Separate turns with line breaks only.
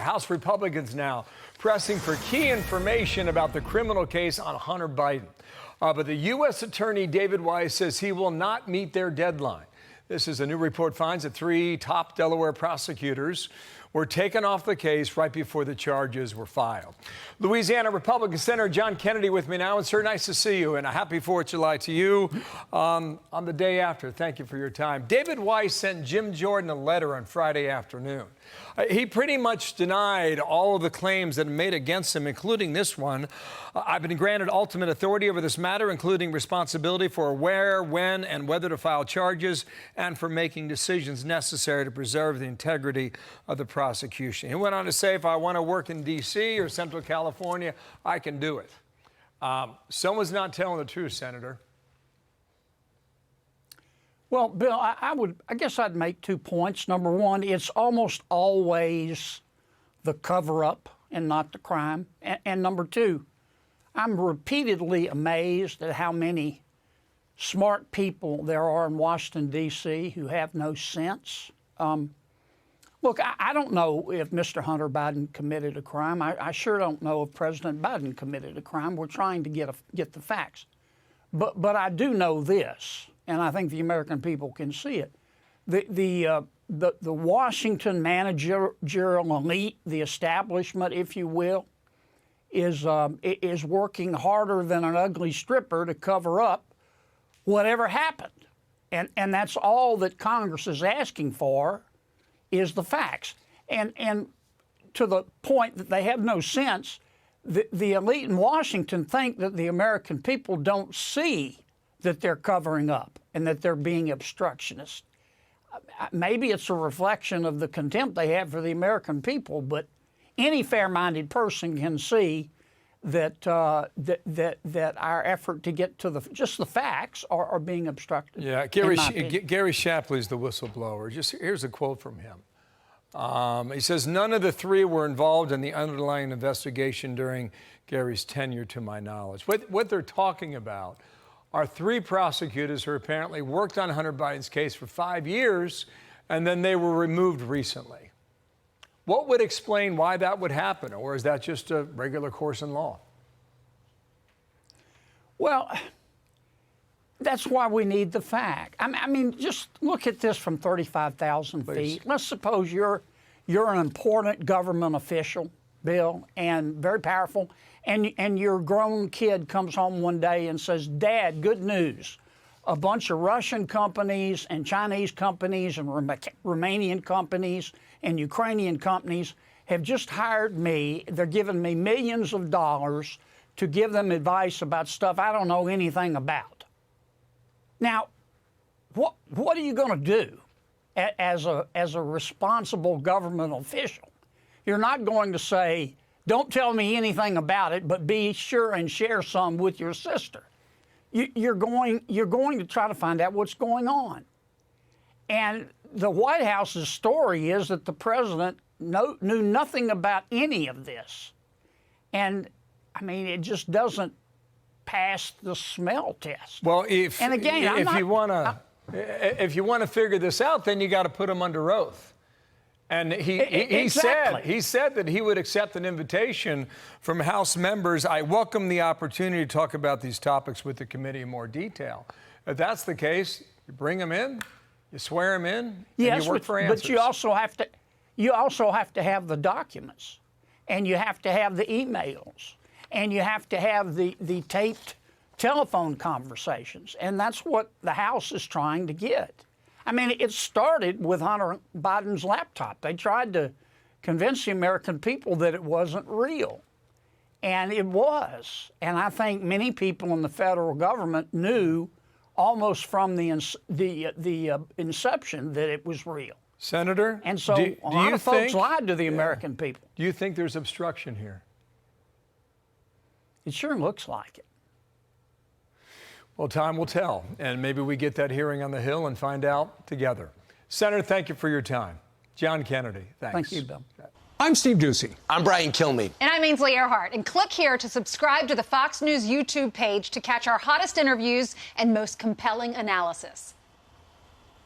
House Republicans now pressing for key information about the criminal case on Hunter Biden. But the U.S. Attorney David Weiss says he will not meet their deadline. This is a new report finds that 3 top Delaware prosecutors were taken off the case right before the charges were filed. Louisiana Republican Senator John Kennedy with me now. And sir, nice to see you, and a happy 4th of July to you on the day after. Thank you for your time. David Weiss sent Jim Jordan a letter on Friday afternoon. He pretty much denied all of the claims that are made against him, including this one. I've been granted ultimate authority over this matter, including responsibility for where, when, and whether to file charges, and for making decisions necessary to preserve the integrity of the prosecution. He went on to say, if I want to work in D.C. or Central California, I can do it. Someone's not telling the truth, Senator.
Well, Bill, I guess I'd make 2 points. Number one, it's almost always the cover-up and not the crime. And number two, I'm repeatedly amazed at how many smart people there are in Washington, D.C. who have no sense. Look, I don't know if Mr. Hunter Biden committed a crime. I sure don't know if President Biden committed a crime. We're trying to get the facts. But I do know this, and I think the American people can see it. The Washington managerial elite, the establishment, if you will, is working harder than an ugly stripper to cover up whatever happened. And that's all that Congress is asking for is the facts. And to the point that they have no sense, the elite in Washington think that the American people don't see that they're covering up and that they're being obstructionist. Maybe it's a reflection of the contempt they have for the American people, but any fair-minded person can see that that our effort to get to just the facts are being obstructed.
Yeah, Gary Shapley's the whistleblower. Here's a quote from him. He says, none of the 3 were involved in the underlying investigation during Gary's tenure, to my knowledge. What they're talking about are 3 prosecutors who apparently worked on Hunter Biden's case for 5 years, and then they were removed recently. What would explain why that would happen, or is that just a regular course in law?
Well, that's why we need the fact. I mean, just look at this from 35,000 feet. Let's suppose you're an important government official, Bill, and very powerful, and your grown kid comes home one day and says, Dad, good news. A bunch of Russian companies and Chinese companies and Romanian companies and Ukrainian companies have just hired me. They're giving me millions of dollars to give them advice about stuff I don't know anything about. Now, what are you going to do as a responsible government official? You're not going to say, don't tell me anything about it, but be sure and share some with your sister. You're going to try to find out what's going on. And the White House's story is that the president knew nothing about any of this. And, I mean, it just doesn't pass the smell test.
Well, if you want to figure this out, then you got to put him under oath. And he said that he would accept an invitation from House members. I welcome the opportunity to talk about these topics with the committee in more detail. If that's the case, you bring him in, you swear him in, and you work for answers. But you also have to have the documents, and you have to have the emails, and you have to have the taped telephone conversations, and that's what the House is trying to get. I mean, it started with Hunter Biden's laptop. They tried to convince the American people that it wasn't real, and it was. And I think many people in the federal government knew almost from the inception that it was real. Senator,
and so a lot of folks lied to the American people.
Do you think there's obstruction here?
It sure looks like it.
Well, time will tell, and maybe we get that hearing on the Hill and find out together. Senator, thank you for your time. John Kennedy, thanks.
Thank you, Bill.
I'm Steve Doocy.
I'm Brian Kilmeade.
And I'm Ainsley Earhart. And click here to subscribe to the Fox News YouTube page to catch our hottest interviews and most compelling analysis.